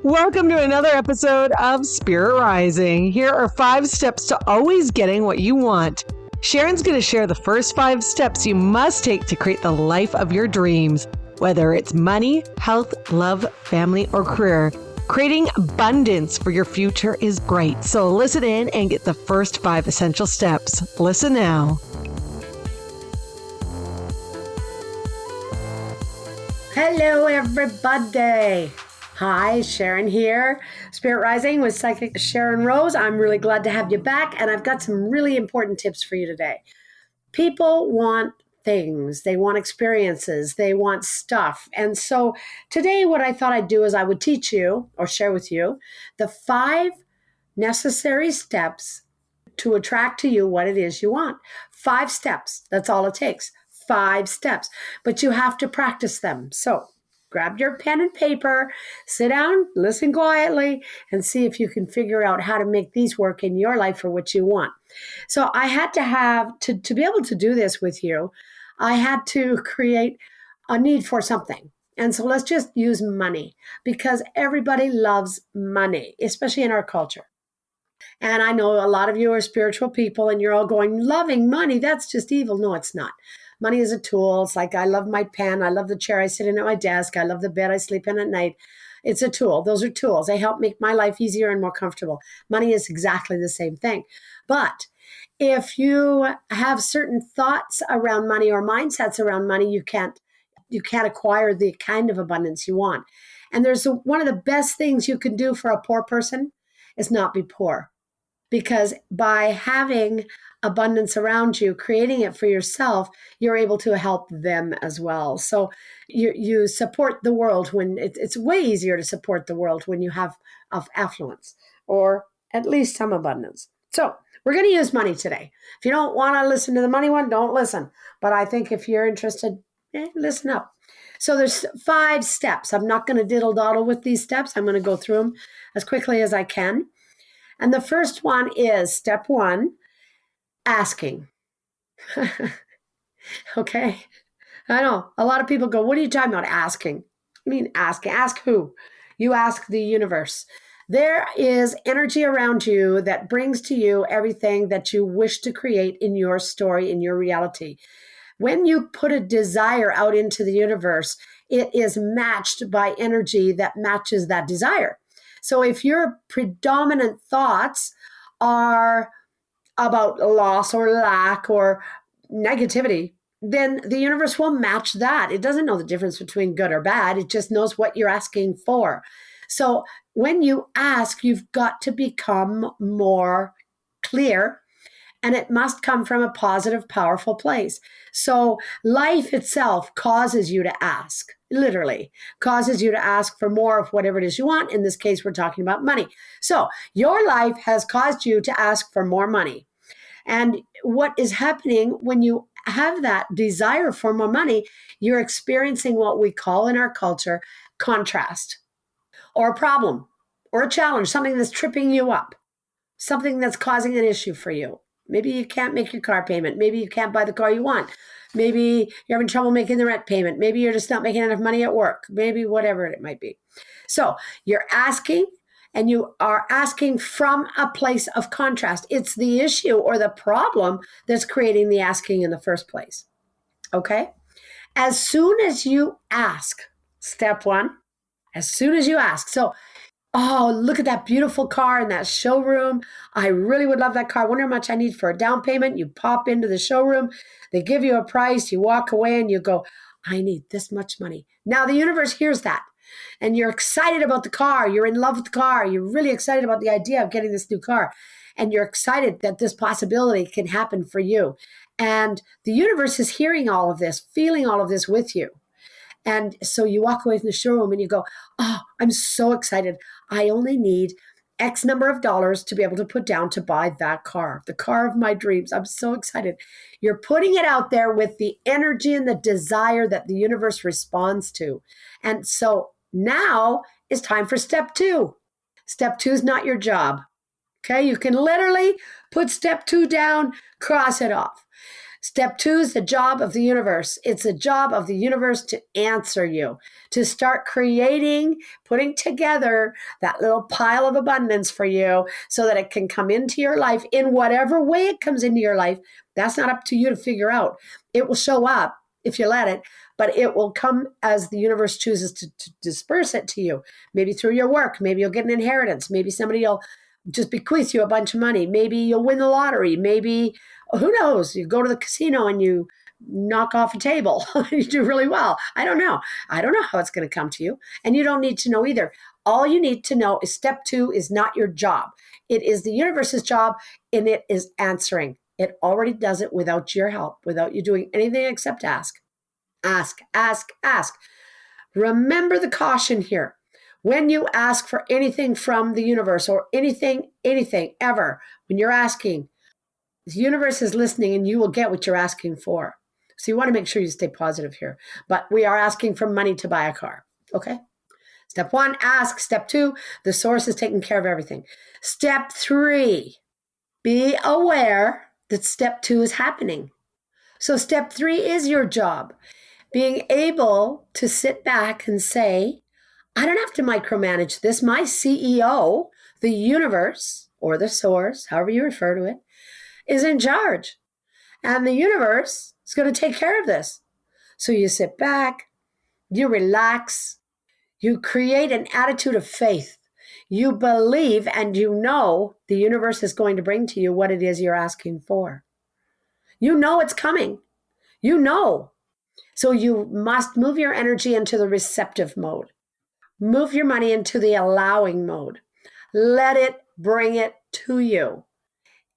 Welcome to another episode of Spirit Rising. Here are 5 steps to always getting what you want. Sharyn's going to share the first 5 steps you must take to create the life of your dreams, whether it's money, health, love, family, or career. Creating abundance for your future is great. So listen in and get the first 5 essential steps. Listen now. Hello, everybody. Hi, Sharyn here. Spirit Rising with Psychic Sharyn Rose. I'm really glad to have you back, and I've got some really important tips for you today. People want things, they want experiences, they want stuff. And so today, what I thought I'd do is I would teach you or share with you the 5 necessary steps to attract to you what it is you want. 5 steps. That's all it takes. 5 steps. But you have to practice them. So grab your pen and paper, sit down, listen quietly, and see if you can figure out how to make these work in your life for what you want. So I had to have, to be able to do this with you, I had to create a need for something. And so let's just use money, because everybody loves money, especially in our culture. And I know a lot of you are spiritual people and you're all going, loving money, that's just evil. No, it's not. Money is a tool. It's like I love my pen. I love the chair I sit in at my desk. I love the bed I sleep in at night. It's a tool. Those are tools. They help make my life easier and more comfortable. Money is exactly the same thing. But if you have certain thoughts around money or mindsets around money, you can't acquire the kind of abundance you want. And one of the best things you can do for a poor person is not be poor. Because by having abundance around you, creating it for yourself, you're able to help them as well. So you support the world when it's way easier to support the world when you have affluence or at least some abundance. So we're going to use money today. If you don't want to listen to the money one, don't listen. But I think if you're interested, listen up. So there's 5 steps. I'm not going to diddle doddle with these steps. I'm going to go through them as quickly as I can. And the first one is step 1, asking. Okay. I know a lot of people go, what are you talking about asking? I mean, asking. Ask who? You ask the universe. There is energy around you that brings to you everything that you wish to create in your story, in your reality. When you put a desire out into the universe, it is matched by energy that matches that desire. So if your predominant thoughts are about loss or lack or negativity, then the universe will match that. It doesn't know the difference between good or bad. It just knows what you're asking for. So when you ask, you've got to become more clear, and it must come from a positive, powerful place. So life itself causes you to ask, literally causes you to ask for more of whatever it is you want. In this case, we're talking about money. So your life has caused you to ask for more money. And what is happening when you have that desire for more money, you're experiencing what we call in our culture contrast, or a problem, or a challenge, something that's tripping you up, something that's causing an issue for you. Maybe you can't make your car payment. Maybe you can't buy the car you want. Maybe you're having trouble making the rent payment. Maybe you're just not making enough money at work. Maybe whatever it might be. So you're asking, and you are asking from a place of contrast. It's the issue or the problem that's creating the asking in the first place. Okay? As soon as you ask, step 1, as soon as you ask. So, oh, look at that beautiful car in that showroom. I really would love that car. I wonder how much I need for a down payment. You pop into the showroom. They give you a price. You walk away and you go, I need this much money. Now the universe hears that. And you're excited about the car. You're in love with the car. You're really excited about the idea of getting this new car. And you're excited that this possibility can happen for you. And the universe is hearing all of this, feeling all of this with you. And so you walk away from the showroom and you go, oh, I'm so excited. I only need X number of dollars to be able to put down to buy that car, the car of my dreams. I'm so excited. You're putting it out there with the energy and the desire that the universe responds to. And so now it's time for step 2. Step 2 is not your job. Okay, you can literally put step 2 down, cross it off. Step 2 is the job of the universe. It's the job of the universe to answer you, to start creating, putting together that little pile of abundance for you so that it can come into your life in whatever way it comes into your life. That's not up to you to figure out. It will show up if you let it, but it will come as the universe chooses to disperse it to you. Maybe through your work. Maybe you'll get an inheritance. Maybe somebody will just bequeath you a bunch of money. Maybe you'll win the lottery. Maybe, who knows, you go to the casino and you knock off a table. You do really well. I don't know. I don't know how it's going to come to you. And you don't need to know either. All you need to know is step 2 is not your job. It is the universe's job, and it is answering. It already does it without your help, without you doing anything except ask. Ask, ask, ask. Remember the caution here. When you ask for anything from the universe or anything ever, when you're asking, the universe is listening and you will get what you're asking for. So you want to make sure you stay positive here. But we are asking for money to buy a car. Okay? Step 1, ask. Step 2, the source is taking care of everything. Step 3, be aware that step 2 is happening. So step 3 is your job. Being able to sit back and say, I don't have to micromanage this. My CEO, the universe, or the source, however you refer to it, is in charge. And the universe is going to take care of this. So you sit back, you relax, you create an attitude of faith. You believe and you know the universe is going to bring to you what it is you're asking for. You know it's coming. You know. So you must move your energy into the receptive mode. Move your money into the allowing mode. Let it bring it to you.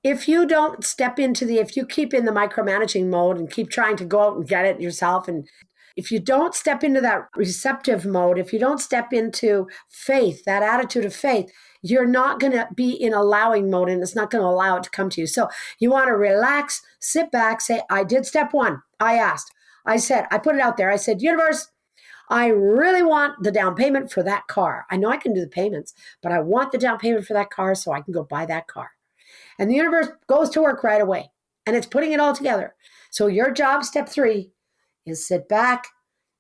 If you don't step into if you keep in the micromanaging mode and keep trying to go out and get it yourself, and if you don't step into that receptive mode, if you don't step into faith, that attitude of faith, you're not going to be in allowing mode, and it's not going to allow it to come to you. So you want to relax, sit back, say, I did step 1. I asked. I said, I put it out there. I said, universe, I really want the down payment for that car. I know I can do the payments, but I want the down payment for that car so I can go buy that car. And the universe goes to work right away, and it's putting it all together. So your job, step 3, is sit back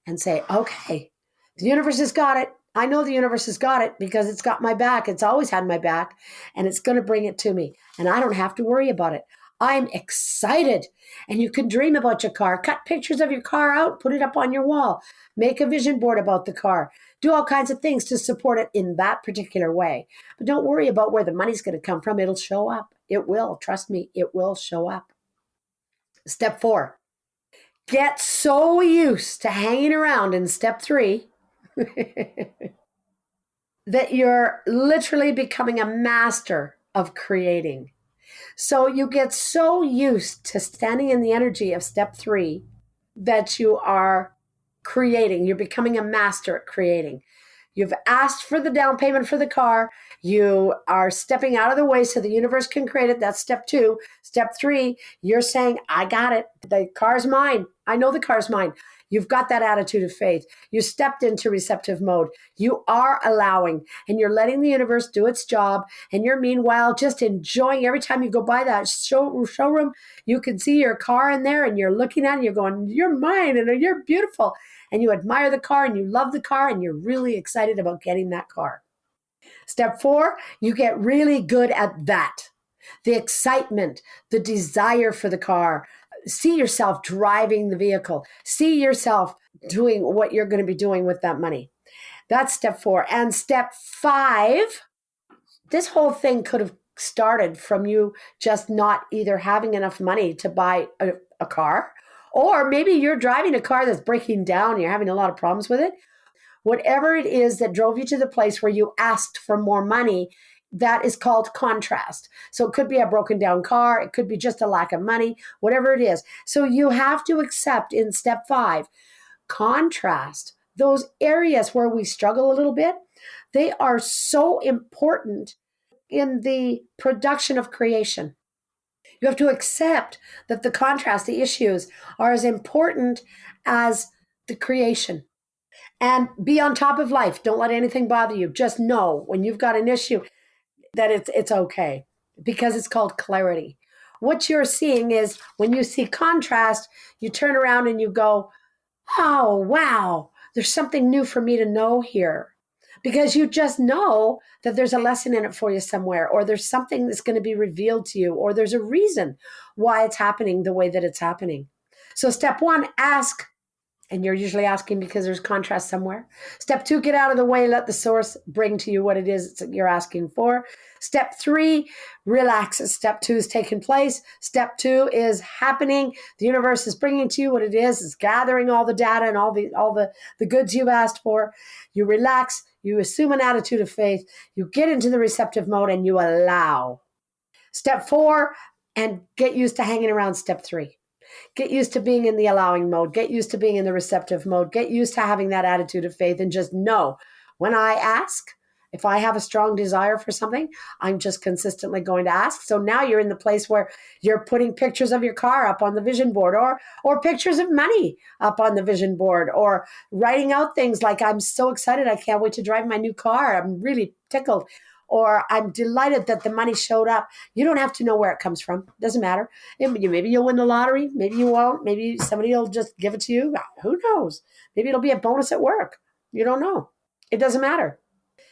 and say, okay, the universe has got it. I know the universe has got it because it's got my back. It's always had my back, and it's going to bring it to me. And I don't have to worry about it. I'm excited. And you can dream about your car. Cut pictures of your car out, put it up on your wall. Make a vision board about the car. Do all kinds of things to support it in that particular way. But don't worry about where the money's going to come from. It'll show up. It will. Trust me, it will show up. Step 4. Get so used to hanging around in step 3 that you're literally becoming a master of creating. So you get so used to standing in the energy of step 3 that you are creating. You're becoming a master at creating. You've asked for the down payment for the car. You are stepping out of the way so the universe can create it. That's step 2. Step 3, you're saying, I got it. The car's mine. I know the car's mine. You've got that attitude of faith. You stepped into receptive mode. You are allowing, and you're letting the universe do its job. And you're meanwhile just enjoying every time you go by that showroom, you can see your car in there and you're looking at it and you're going, you're mine and you're beautiful. And you admire the car and you love the car and you're really excited about getting that car. Step 4, you get really good at that. The excitement, the desire for the car. See yourself driving the vehicle. See yourself doing what you're going to be doing with that money. That's step 4. And step 5, this whole thing could have started from you just not either having enough money to buy a car, or maybe you're driving a car that's breaking down and you're having a lot of problems with it. Whatever it is that drove you to the place where you asked for more money, that is called contrast. So it could be a broken down car. It could be just a lack of money, whatever it is. So you have to accept in step 5, contrast. Those areas where we struggle a little bit, they are so important in the production of creation. You have to accept that the contrast, the issues, are as important as the creation. And be on top of life. Don't let anything bother you. Just know when you've got an issue that it's okay, because it's called clarity. what you're seeing is when you see contrast, you turn around and you go, oh, wow, there's something new for me to know here. Because you just know that there's a lesson in it for you somewhere, or there's something that's going to be revealed to you, or there's a reason why it's happening the way that it's happening. So, step one, ask. And you're usually asking because there's contrast somewhere. Step two, get out of the way, let the source bring to you what it is that you're asking for. Step three, relax. Step two is taking place. Step two is happening. The universe is bringing to you what it is. It's gathering all the data and all the goods you've asked for. You relax. You assume an attitude of faith. You get into the receptive mode and you allow. Step four, and get used to hanging around step three. Get used to being in the allowing mode. Get used to being in the receptive mode. Get used to having that attitude of faith and just know when I ask, if I have a strong desire for something, I'm just consistently going to ask. So now you're in the place where you're putting pictures of your car up on the vision board, or pictures of money up on the vision board, or writing out things like, I'm so excited, I can't wait to drive my new car. I'm really tickled. Or I'm delighted that the money showed up. You don't have to know where it comes from. Doesn't matter. Maybe you'll win the lottery. Maybe you won't. Maybe somebody will just give it to you. Who knows? Maybe it'll be a bonus at work. You don't know. It doesn't matter.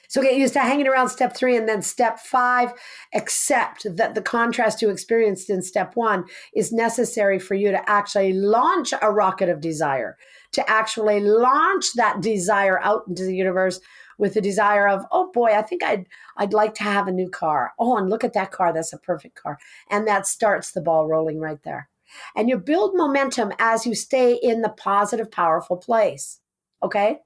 So get used to hanging around step three, and then step five, accept that the contrast you experienced in step one is necessary for you to actually launch a rocket of desire, to actually launch that desire out into the universe with the desire of, oh boy, I think I'd like to have a new car. Oh, and look at that car. That's a perfect car. And that starts the ball rolling right there. And you build momentum as you stay in the positive, powerful place. Okay?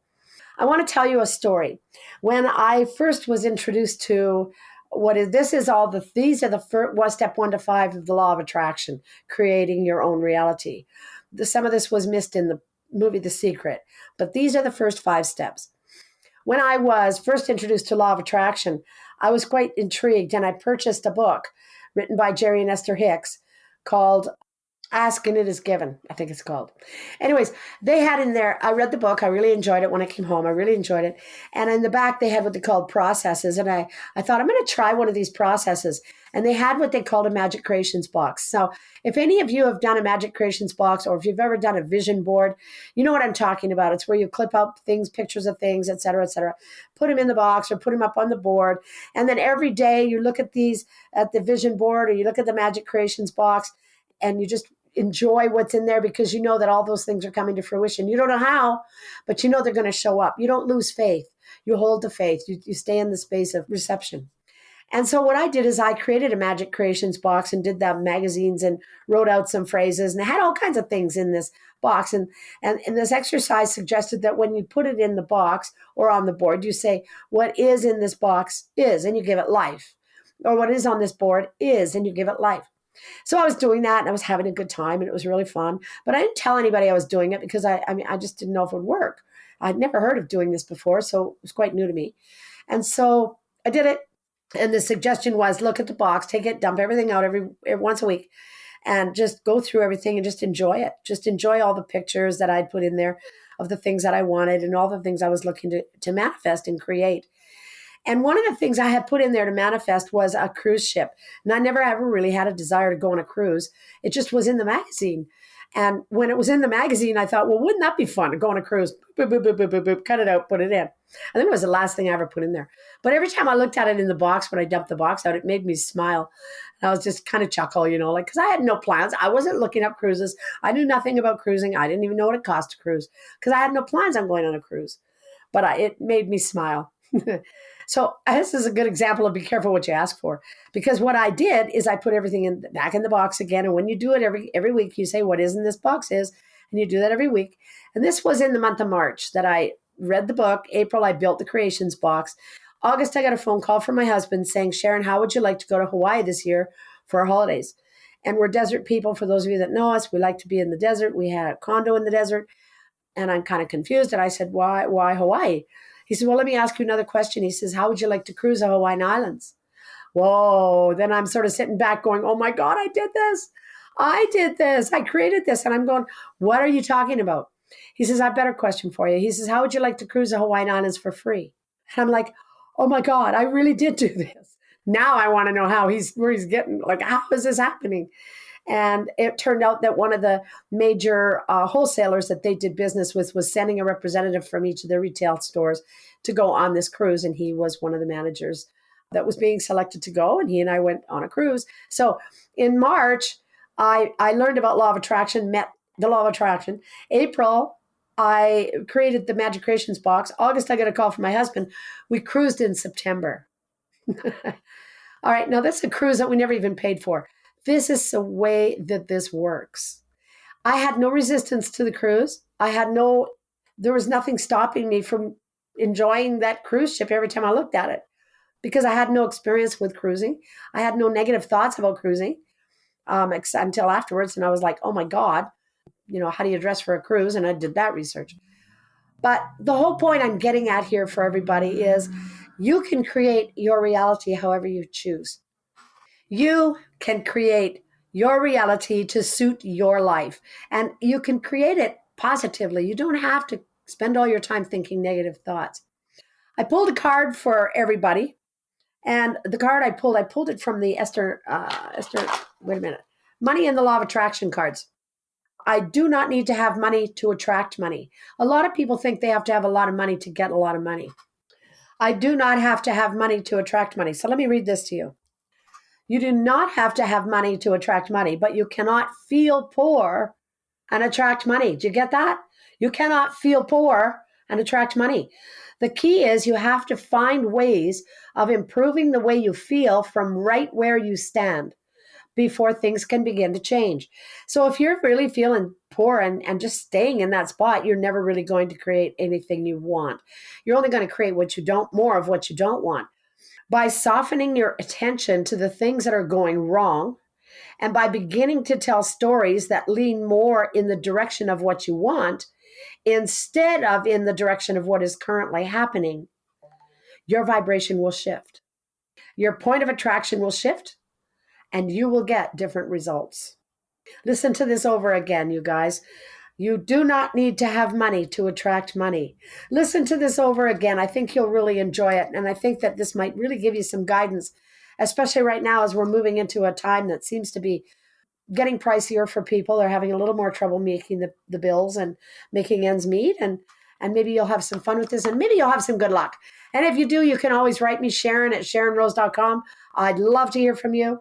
I want to tell you a story. When I first was introduced to these are the first step 1 to 5 of the law of attraction, creating your own reality. Some of this was missed in the movie The Secret, but these are the first 5 steps. When I was first introduced to law of attraction, I was quite intrigued, and I purchased a book written by Jerry and Esther Hicks called Ask and It Is Given, I think it's called. Anyways, they had in there, I read the book. I really enjoyed it when I came home. I really enjoyed it. And in the back, they had what they called processes. And I thought, I'm going to try one of these processes. And they had what they called a Magic Creations box. So if any of you have done a Magic Creations box, or if you've ever done a vision board, you know what I'm talking about. It's where you clip out things, pictures of things, et cetera, put them in the box or put them up on the board. And then every day you look at these at the vision board, or you look at the Magic Creations box, and you just enjoy what's in there because you know that all those things are coming to fruition. You don't know how, but you know they're going to show up. You don't lose faith. You hold the faith. You stay in the space of reception. And so what I did is I created a Magic Creations box and did the magazines and wrote out some phrases, and I had all kinds of things in this box. And this exercise suggested that when you put it in the box or on the board, you say, what is in this box is, and you give it life. Or what is on this board is, and you give it life. So I was doing that, and I was having a good time, and it was really fun. But I didn't tell anybody I was doing it because I just didn't know if it would work. I'd never heard of doing this before, so it was quite new to me. And so I did it. And the suggestion was, look at the box, take it, dump everything out every once a week, and just go through everything and just enjoy it. Just enjoy all the pictures that I'd put in there of the things that I wanted and all the things I was looking to manifest and create. And one of the things I had put in there to manifest was a cruise ship. And I never ever really had a desire to go on a cruise. It just was in the magazine. And when it was in the magazine, I thought, well, wouldn't that be fun to go on a cruise? Boop, boop, boop, boop, boop, boop, cut it out, put it in. I think it was the last thing I ever put in there. But every time I looked at it in the box, when I dumped the box out, it made me smile. And I was just kind of chuckle, because I had no plans. I wasn't looking up cruises. I knew nothing about cruising. I didn't even know what it cost to cruise because I had no plans on going on a cruise. But it made me smile. So this is a good example of be careful what you ask for, because what I did is I put everything back in the box again. And when you do it every week, you say what is in this box is, and you do that every week. And this was in the month of March that I read the book. April, I built the creations box. August, I got a phone call from my husband saying, Sharyn, how would you like to go to Hawaii this year for our holidays? And we're desert people. For those of you that know us, we like to be in the desert. We had a condo in the desert, and I'm kind of confused. And I said, why Hawaii? He said, well, let me ask you another question. He says, how would you like to cruise the Hawaiian Islands? Whoa. Then I'm sort of sitting back going, oh my God, I did this. I created this. And I'm going, what are you talking about? He says, I have a better question for you. He says, how would you like to cruise the Hawaiian Islands for free? And I'm like, oh my God, I really did do this. Now I want to know where he's getting, like, how is this happening? And it turned out that one of the major wholesalers that they did business with was sending a representative from each of their retail stores to go on this cruise. And he was one of the managers that was being selected to go. And he and I went on a cruise. So in March, I learned about law of attraction, met the law of attraction. April, I created the Magic Creations box. August, I got a call from my husband. We cruised in September. All right, now that's a cruise that we never even paid for. This is the way that this works. I had no resistance to the cruise. There was nothing stopping me from enjoying that cruise ship every time I looked at it because I had no experience with cruising. I had no negative thoughts about cruising until afterwards. And I was like, oh my God, how do you dress for a cruise? And I did that research. But the whole point I'm getting at here for everybody is you can create your reality however you choose. You can create your reality to suit your life, and you can create it positively. You don't have to spend all your time thinking negative thoughts. I pulled a card for everybody, and the card I pulled it from the Esther, wait a minute, Money and the Law of Attraction cards. I do not need to have money to attract money. A lot of people think they have to have a lot of money to get a lot of money. I do not have to have money to attract money. So let me read this to you. You do not have to have money to attract money, but you cannot feel poor and attract money. Do you get that? You cannot feel poor and attract money. The key is you have to find ways of improving the way you feel from right where you stand before things can begin to change. So if you're really feeling poor and just staying in that spot, you're never really going to create anything you want. You're only going to create more of what you don't want. By softening your attention to the things that are going wrong, and by beginning to tell stories that lean more in the direction of what you want, instead of in the direction of what is currently happening, your vibration will shift. Your point of attraction will shift, and you will get different results. Listen to this over again, you guys. You do not need to have money to attract money. Listen to this over again. I think you'll really enjoy it. And I think that this might really give you some guidance, especially right now as we're moving into a time that seems to be getting pricier for people. They're having a little more trouble making the bills and making ends meet. And maybe you'll have some fun with this, and maybe you'll have some good luck. And if you do, you can always write me, Sharyn at SharynRose.com. I'd love to hear from you.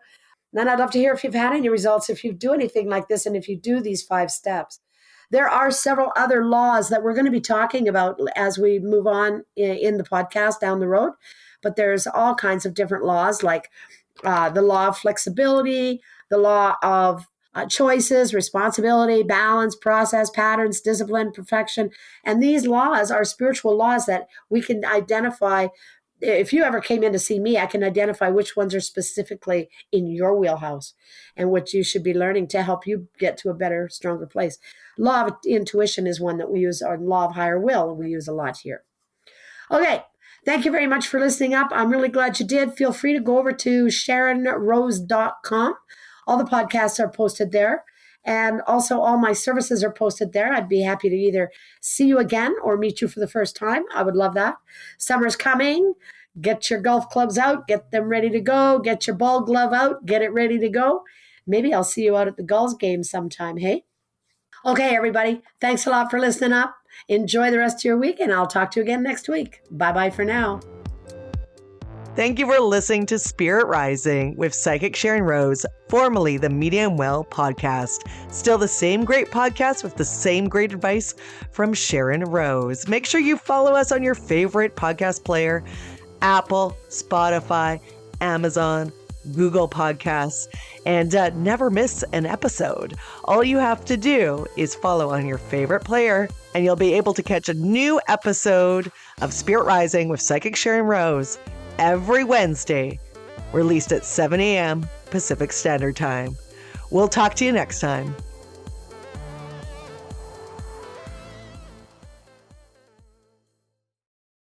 And I'd love to hear if you've had any results, if you do anything like this, and if you do these 5 steps. There are several other laws that we're going to be talking about as we move on in the podcast down the road. But there's all kinds of different laws, like the law of flexibility, the law of choices, responsibility, balance, process, patterns, discipline, perfection. And these laws are spiritual laws that we can identify. If you ever came in to see me, I can identify which ones are specifically in your wheelhouse and what you should be learning to help you get to a better, stronger place. Law of intuition is one that we use, or law of higher will, and we use a lot here. Okay, thank you very much for listening up. I'm really glad you did. Feel free to go over to SharynRose.com. All the podcasts are posted there. And also all my services are posted there. I'd be happy to either see you again or meet you for the first time. I would love that. Summer's coming. Get your golf clubs out. Get them ready to go. Get your ball glove out. Get it ready to go. Maybe I'll see you out at the golf game sometime, hey? Okay, everybody. Thanks a lot for listening up. Enjoy the rest of your week, and I'll talk to you again next week. Bye-bye for now. Thank you for listening to Spirit Rising with Psychic Sharyn Rose, formerly the Medium Well podcast. Still the same great podcast with the same great advice from Sharyn Rose. Make sure you follow us on your favorite podcast player, Apple, Spotify, Amazon, Google Podcasts, and never miss an episode. All you have to do is follow on your favorite player, and you'll be able to catch a new episode of Spirit Rising with Psychic Sharyn Rose every Wednesday, released at 7 a.m. Pacific Standard Time. We'll talk to you next time.